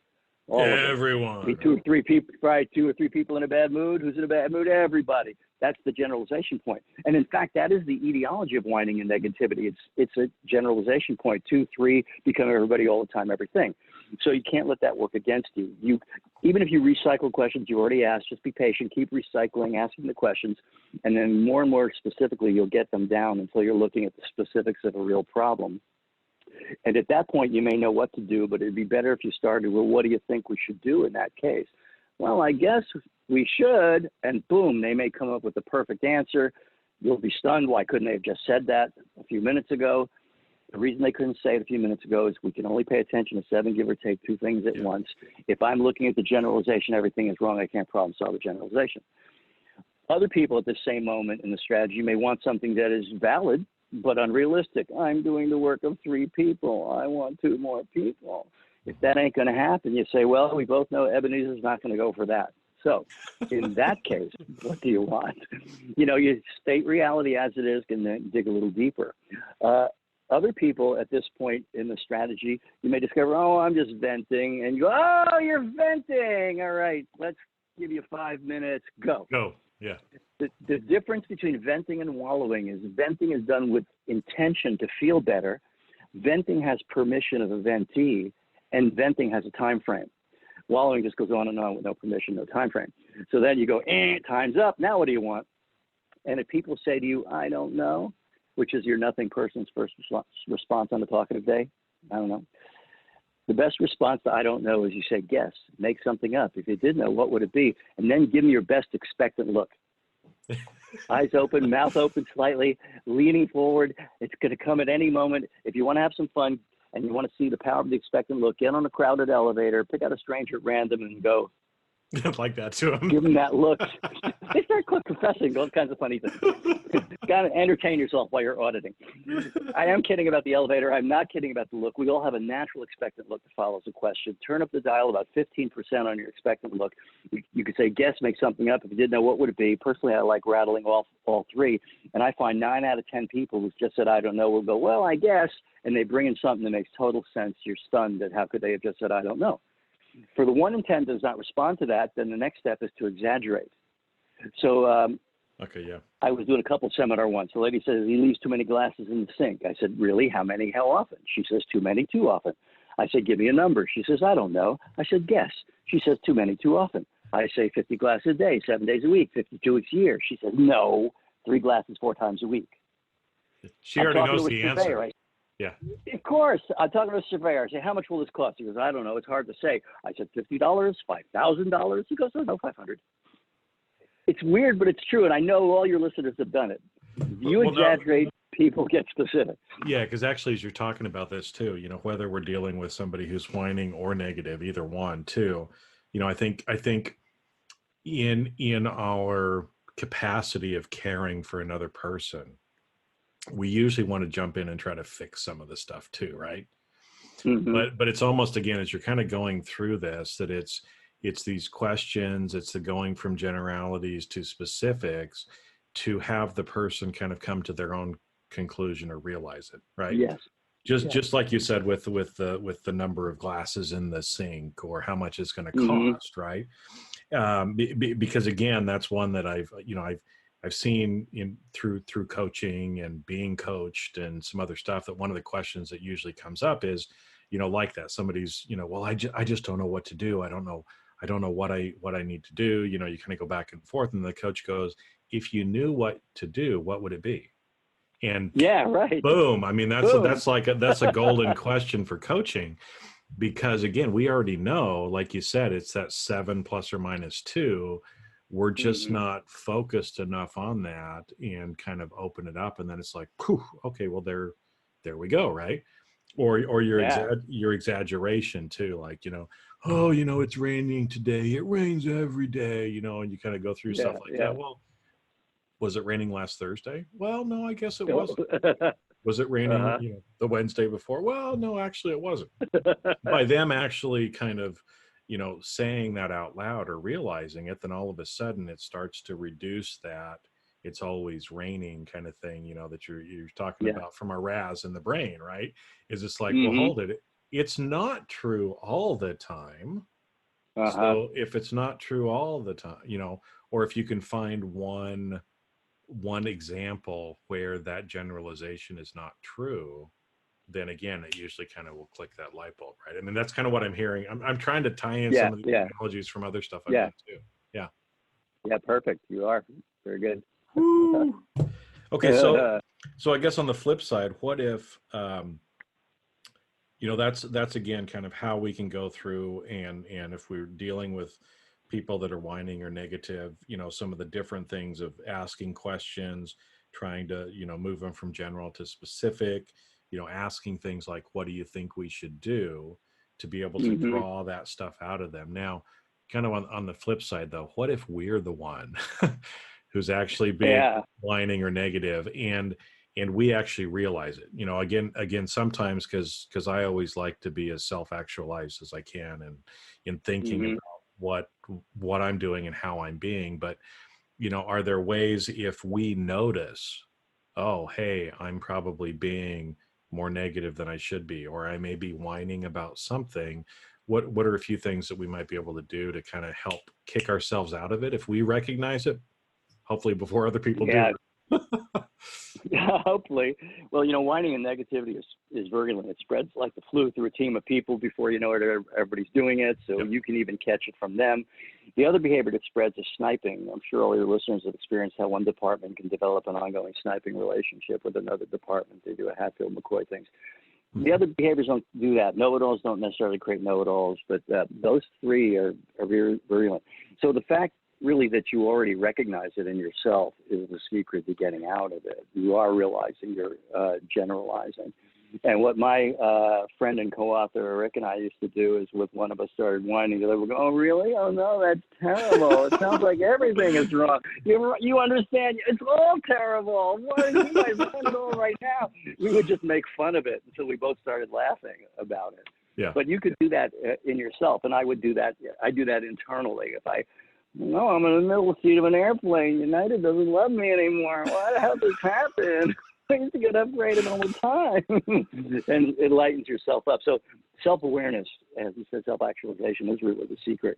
All everyone. 2 or 3 people, right? 2 or 3 people in a bad mood. Who's in a bad mood? Everybody. That's the generalization point. And in fact, that is the etiology of whining and negativity. It's a generalization point. 2, 3 become everybody all the time, everything. So you can't let that work against you. Even if you recycle questions you already asked, just be patient. Keep recycling, asking the questions, and then more and more specifically, you'll get them down until you're looking at the specifics of a real problem. And at that point, you may know what to do, but it'd be better if you started, well, what do you think we should do in that case? Well, I guess we should, and boom, they may come up with the perfect answer. You'll be stunned. Why couldn't they have just said that a few minutes ago? The reason they couldn't say it a few minutes ago is we can only pay attention to 7, give or take, 2 things at once. If I'm looking at the generalization, everything is wrong, I can't problem solve the generalization. Other people at the same moment in the strategy may want something that is valid, but unrealistic. I'm doing the work of 3 people. I want 2 more people. If that ain't going to happen, you say, well, we both know Ebenezer's not going to go for that. So in that case, what do you want? You state reality as it is and then dig a little deeper. Other people at this point in the strategy, you may discover, oh, I'm just venting. And you go, oh, you're venting. All right, let's give you 5 minutes. Go. Go. Yeah. The difference between venting and wallowing is venting is done with intention to feel better. Venting has permission of a ventee, and venting has a time frame. Wallowing just goes on and on with no permission, no time frame. So then you go, time's up. Now what do you want? And if people say to you, I don't know, which is your nothing person's first response on the talkative day, I don't know. The best response to I don't know is you say, guess, make something up. If you did know, what would it be? And then give me your best expectant look. Eyes open, mouth open slightly, leaning forward. It's going to come at any moment. If you want to have some fun and you want to see the power of the expectant look, get on a crowded elevator, pick out a stranger at random and go. Like that to him. Give them that look. They start confessing all kinds of funny things. Got to entertain yourself while you're auditing. I am kidding about the elevator. I'm not kidding about the look. We all have a natural expectant look that follows a question. Turn up the dial about 15% on your expectant look. You could say, guess, make something up. If you didn't know, what would it be? Personally, I like rattling off all 3. And I find 9 out of 10 people who just said, I don't know, will go, well, I guess. And they bring in something that makes total sense. You're stunned at how could they have just said, I don't know. For the 1 in 10 does not respond to that, then the next step is to exaggerate. So okay, yeah. I was doing a couple seminar once. The lady says, he leaves too many glasses in the sink. I said, really? How many? How often? She says, too many, too often. I said, give me a number. She says, I don't know. I said, guess. She says, too many, too often. I say 50 glasses a day, 7 days a week, 52 weeks a year. She says, no, 3 glasses 4 times a week. She already knows the answer. Right? Yeah. Of course. I'm talking to a surveyor. I say, how much will this cost? He goes, I don't know. It's hard to say. I said, $50, $5,000. He goes, oh, no, 500. It's weird, but it's true. And I know all your listeners have done it. You exaggerate, people get specific. Yeah, because actually, as you're talking about this too, whether we're dealing with somebody who's whining or negative, either one, too, I think in our capacity of caring for another person, we usually want to jump in and try to fix some of the stuff too, right? Mm-hmm. But it's almost, again, as you're kind of going through this, that it's these questions, it's the going from generalities to specifics to have the person kind of come to their own conclusion or realize it, right? Yes. Just like you said with the number of glasses in the sink or how much it's going to cost, right? Because again, that's one that I've seen through coaching and being coached and some other stuff, that one of the questions that usually comes up is, like that somebody's, well, I just don't know what to do. I don't know what I need to do. You kind of go back and forth, and the coach goes, if you knew what to do, what would it be? And yeah, right. Boom. I mean, that's a golden question for coaching, because again, we already know, like you said, it's that 7 ± 2. We're just not focused enough on that and kind of open it up. And then it's like, whew, okay, well, there we go. Right. Or your exaggeration too, like, oh, it's raining today. It rains every day, and you kind of go through stuff like that. Well, was it raining last Thursday? Well, no, I guess it wasn't. Was it raining, the Wednesday before? Well, no, actually it wasn't. By them actually kind of, saying that out loud or realizing it, then all of a sudden it starts to reduce that it's always raining kind of thing, that you're talking about from a RAS in the brain, right? Is it's like, well, hold it. It's not true all the time. So if it's not true all the time, or if you can find one example where that generalization is not true, then again, it usually kind of will click that light bulb, right? I mean, that's kind of what I'm hearing. I'm trying to tie in some of the analogies from other stuff I've done too. Yeah. Yeah, perfect. You are very good. Okay, so I guess on the flip side, what if that's again kind of how we can go through, and if we're dealing with people that are whining or negative, some of the different things of asking questions, trying to move them from general to specific, asking things like, what do you think we should do, to be able to draw that stuff out of them. Now, kind of on the flip side though, what if we're the one who's actually being whining or negative, and and we actually realize it. Again, sometimes because I always like to be as self-actualized as I can, and in thinking Mm-hmm. about what I'm doing and how I'm being. But are there ways, if we notice, oh, hey, I'm probably being more negative than I should be, or I may be whining about something, what are a few things that we might be able to do to kind of help kick ourselves out of it if we recognize it, hopefully before other people Yeah. do? Yeah, hopefully. Well, whining and negativity is virulent. It spreads like the flu through a team of people before you know it. Everybody's doing it, so Yep. you can even catch it from them. The other behavior that spreads is sniping. I'm sure all your listeners have experienced how one department can develop an ongoing sniping relationship with another department. They do a Hatfield-McCoy things. The other behaviors don't do that. Know-it-alls don't necessarily create know-it-alls, but those three are very virulent. So the fact really that you already recognize it in yourself is the secret to getting out of it. You are realizing you're generalizing. And what my friend and co-author Rick and I used to do is, with one of us started whining, the other would go, "Oh, really? Oh, no, that's terrible. It sounds like everything is wrong. You understand? It's all terrible. What are you guys doing right now?" We would just make fun of it until we both started laughing about it. Yeah. But you could do that in yourself, and I would do that. I do that internally. If I'm in the middle seat of an airplane. United doesn't love me anymore. Why the hell did this happen? I used to get upgraded all the time. And it lightens yourself up. So self-awareness, as you said, self-actualization is really the secret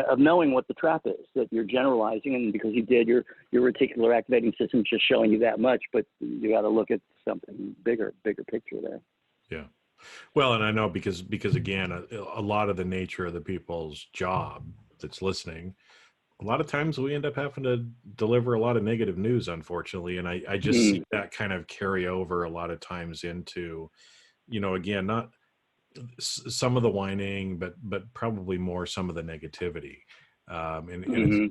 of knowing what the trap is, that you're generalizing. And because you did, your reticular activating system is just showing you that much, but you got to look at something bigger picture there. Yeah. Well, and I know because again, a lot of the nature of the people's job that's listening, a lot of times we end up having to deliver a lot of negative news, unfortunately. And I just see that kind of carry over a lot of times into, again, not some of the whining, but probably more some of the negativity. And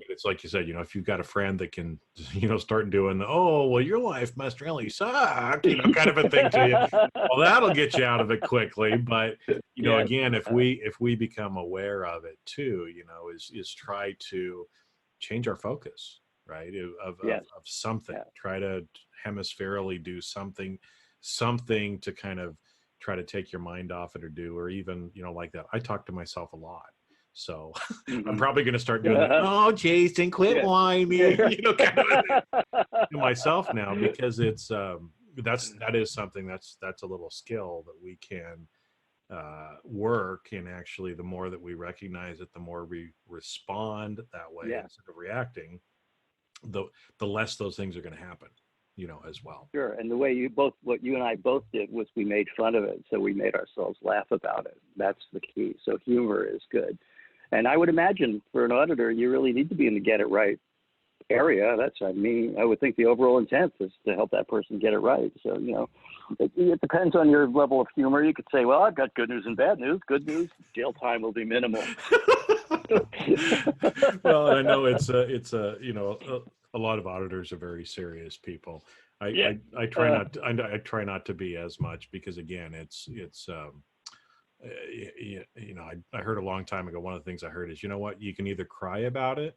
it's like you said, if you've got a friend that can, start doing, "Oh, well, your life must really suck," kind of a thing to you. Well, that'll get you out of it quickly. But, Yes. again, if we become aware of it too, is try to change our focus, right? Of something, Yeah. try to hemispherically do something to kind of try to take your mind off it, or even, like that. I talk to myself a lot. So I'm probably going to start doing that. "Oh, Jason, quit whining," kind of to myself now, because it's that is something that's a little skill that we can work. And actually, the more that we recognize it, the more we respond that way instead of reacting, the less those things are going to happen, as well. Sure. And the way what you and I both did was we made fun of it. So we made ourselves laugh about it. That's the key. So humor is good. And I would imagine for an auditor, you really need to be in the get it right area. I would think the overall intent is to help that person get it right. So, it depends on your level of humor. You could say, "Well, I've got good news and bad news. Good news, jail time will be minimal." Well, I know it's a lot of auditors are very serious people. I try not to be as much, because again, I heard a long time ago, one of the things I heard is, what, you can either cry about it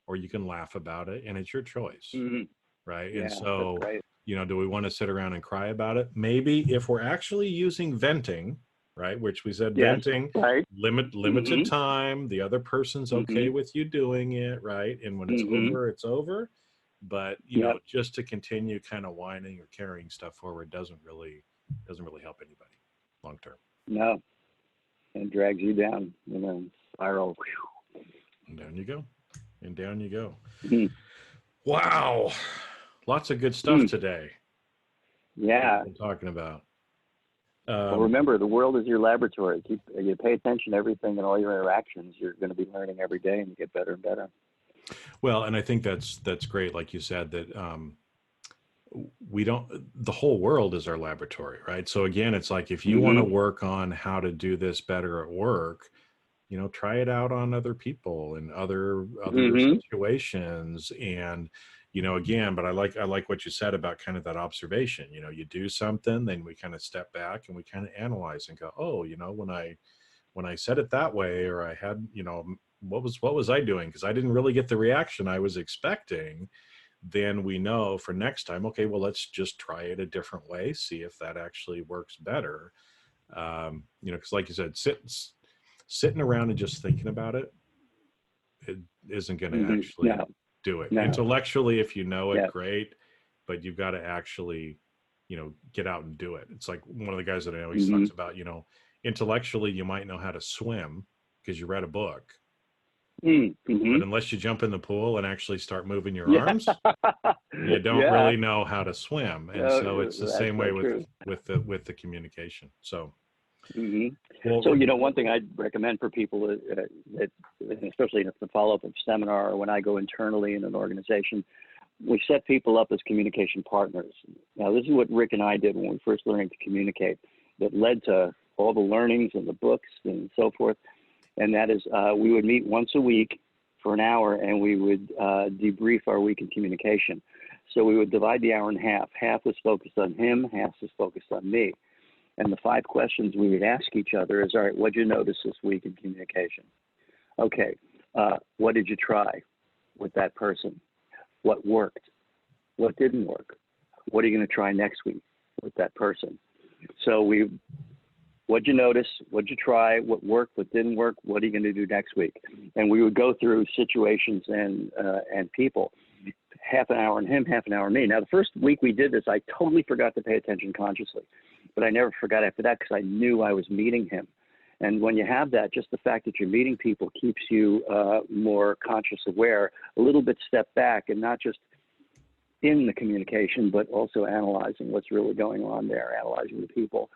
or you can laugh about it, and it's your choice. Mm-hmm. Right. Yeah, And so, that's right. do we want to sit around and cry about it? Maybe if we're actually using venting, right, which we said, Yes, venting, right. limited time, the other person's okay with you doing it, right? And when it's over, it's over. But, just to continue kind of whining or carrying stuff forward doesn't really help anybody long term. No. And drags you down, spiral. And down you go. And down you go. Mhm. Wow. Lots of good stuff today. Yeah. We're talking about. Well, remember, the world is your laboratory. You pay attention to everything and all your interactions. You're going to be learning every day, and you get better and better. Well, and I think that's great. Like you said, that the whole world is our laboratory, right? So again, it's like, if you want to work on how to do this better at work, try it out on other people and other situations. And, again, but I like what you said about kind of that observation. You do something, then we kind of step back and we kind of analyze and go, "Oh, when I said it that way, or I had, what was I doing? Because I didn't really get the reaction I was expecting." then we know for next time, okay, well, let's just try it a different way, see if that actually works better. Because like you said, sitting around and just thinking about it, it isn't going to actually No, do it. no. Intellectually, if you know it, Yeah. great, but you've got to actually, get out and do it. It's like one of the guys that I always talks about, intellectually, you might know how to swim because you read a book, but unless you jump in the pool and actually start moving your arms, you don't really know how to swim. And so it's the same way with the communication. So, well, so one thing I'd recommend for people that especially if the follow-up of seminar or when I go internally in an organization, we set people up as communication partners. Now, this is what Rick and I did when we first learned to communicate, that led to all the learnings and the books and so forth. And that is, we would meet once a week for an hour, and we would debrief our week in communication. So we would divide the hour in half. Half was focused on him, half was focused on me. And the 5 questions we would ask each other is, all right, what did you notice this week in communication? Okay, what did you try with that person? What worked? What didn't work? What are you going to try next week with that person? So what'd you notice? What'd you try? What worked? What didn't work? What are you going to do next week? And we would go through situations and people. Half an hour on him, half an hour on me. Now, the first week we did this, I totally forgot to pay attention consciously, but I never forgot after that because I knew I was meeting him. And when you have that, just the fact that you're meeting people keeps you more conscious aware, a little bit step back, and not just in the communication, but also analyzing what's really going on there, analyzing the people.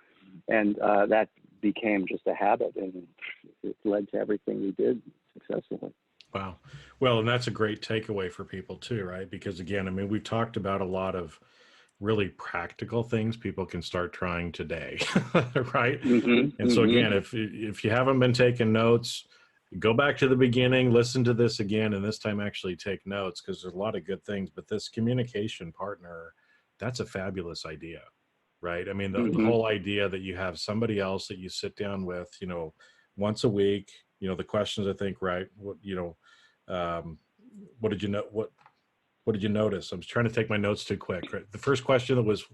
And that became just a habit, and it led to everything we did successfully. Wow. Well, and that's a great takeaway for people too, right? Because again, I mean, we've talked about a lot of really practical things people can start trying today, right? And so again, if you haven't been taking notes, go back to the beginning, listen to this again, and this time actually take notes, because there's a lot of good things. But this communication partner, that's a fabulous idea, right? I mean, the whole idea that you have somebody else that you sit down with, once a week, the questions, I think, right? What did you know? What did you notice? I was trying to take my notes too quick. Right? The first question was,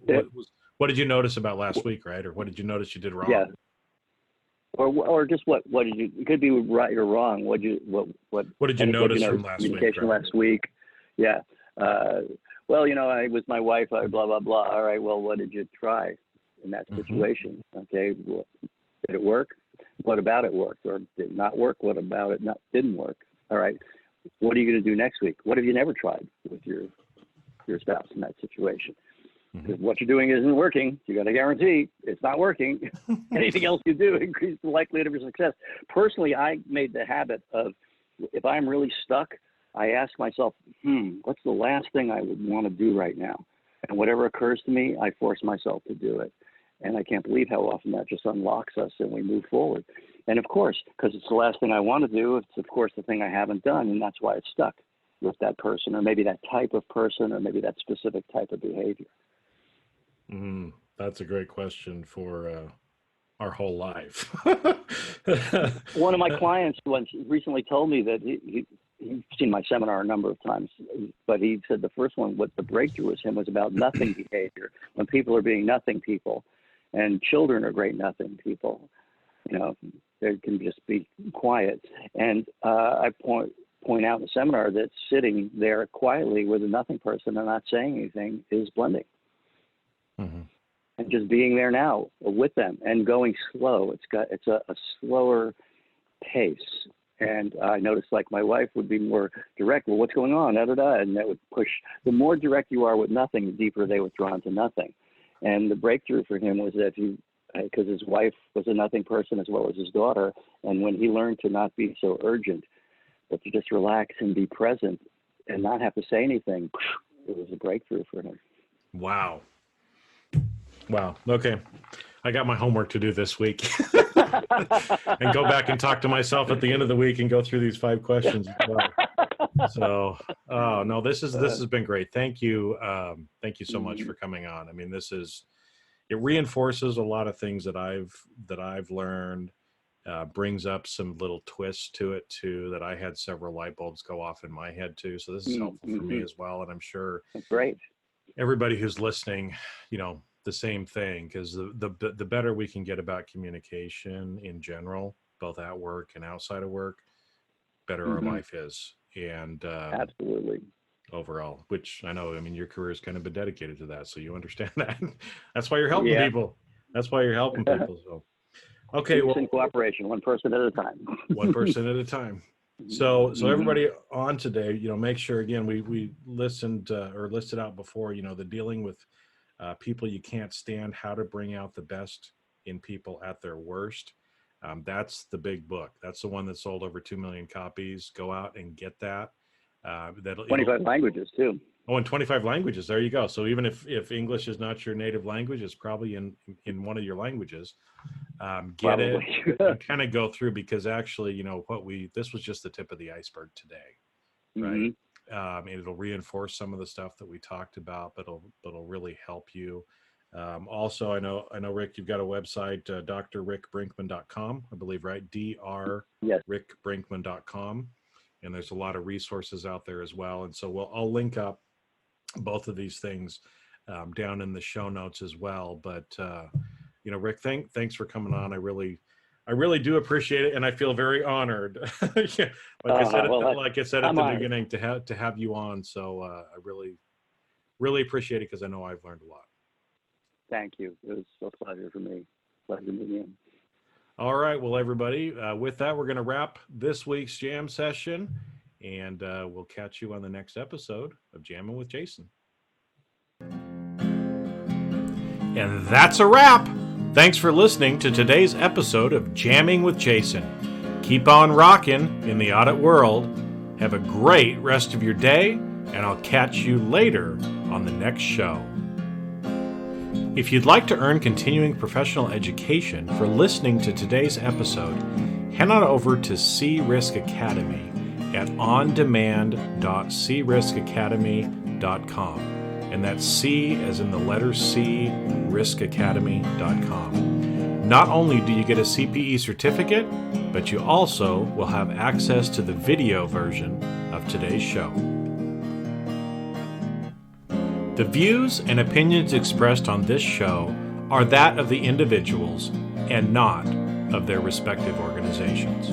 what did you notice about last week, right? Or what did you notice you did wrong? Yeah. Or just what did you? It could be right or wrong. What did you notice from last week? Communication last week. Yeah. Well, I was my wife. Blah blah blah. All right. Well, what did you try in that situation? Okay. Well, did it work? What about it worked? Or did it not work? What about it didn't work? All right. What are you going to do next week? What have you never tried with your spouse in that situation? Because what you're doing isn't working. You got to guarantee it's not working. Anything else you do increases the likelihood of your success. Personally, I made the habit of, if I'm really stuck, I ask myself, what's the last thing I would want to do right now? And whatever occurs to me, I force myself to do it. And I can't believe how often that just unlocks us and we move forward. And of course, because it's the last thing I want to do, it's of course the thing I haven't done, and that's why it's stuck with that person, or maybe that type of person, or maybe that specific type of behavior. That's a great question for our whole life. One of my clients once recently told me that he's seen my seminar a number of times, but he said the first one, what the breakthrough was him, was about nothing behavior. When people are being nothing people, and children are great nothing people, they can just be quiet. And I point out in the seminar that sitting there quietly with a nothing person and not saying anything is blending. And just being there now with them and going slow. It's a slower pace. And I noticed, like, my wife would be more direct. Well, what's going on? Da, da, da. And that would push. The more direct you are with nothing, the deeper they were drawn to nothing. And the breakthrough for him was that because his wife was a nothing person as well as his daughter. And when he learned to not be so urgent, but to just relax and be present and not have to say anything, it was a breakthrough for him. Wow. Okay. I got my homework to do this week and go back and talk to myself at the end of the week and go through these 5 questions as well. So, no, this has been great. Thank you. Thank you so much for coming on. I mean, it reinforces a lot of things that I've learned, brings up some little twists to it too, that I had several light bulbs go off in my head too. So this is helpful for me as well. And I'm sure Great. everybody who's listening, the same thing, because the better we can get about communication in general, both at work and outside of work, better our life is. And absolutely. Overall, which I know, your career has kind of been dedicated to that. So you understand that. That's why you're helping people. That's why you're helping people. So, okay. Well, in cooperation, one person at a time. One person at a time. So everybody on today, make sure, again, we listened or listed out before, the dealing with people you can't stand, how to bring out the best in people at their worst. That's the big book. That's the one that sold over 2 million copies. Go out and get that. 25 languages too. Oh, in 25 languages. There you go. So even if English is not your native language, it's probably in one of your languages. Get it and kind of go through, because actually, this was just the tip of the iceberg today, right? It'll reinforce some of the stuff that we talked about, but it'll really help you. Also, I know, Rick, you've got a website, drrickbrinkman.com, I believe, right? drrickbrinkman.com. And there's a lot of resources out there as well. And so I'll link up both of these things down in the show notes as well. But, Rick, thanks for coming on. I really do appreciate it. And I feel very honored, I said at the beginning, to have you on. So I really appreciate it, because I know I've learned a lot. Thank you. It was a pleasure for me. Pleasure meeting you. All right. Well, everybody, with that, we're going to wrap this week's jam session, and we'll catch you on the next episode of Jamming with Jason. And that's a wrap. Thanks for listening to today's episode of Jamming with Jason. Keep on rocking in the audit world. Have a great rest of your day, and I'll catch you later on the next show. If you'd like to earn continuing professional education for listening to today's episode, head on over to C-Risk Academy at ondemand.criskacademy.com. And that's C as in the letter C, riskacademy.com. Not only do you get a CPE certificate, but you also will have access to the video version of today's show. The views and opinions expressed on this show are that of the individuals and not of their respective organizations.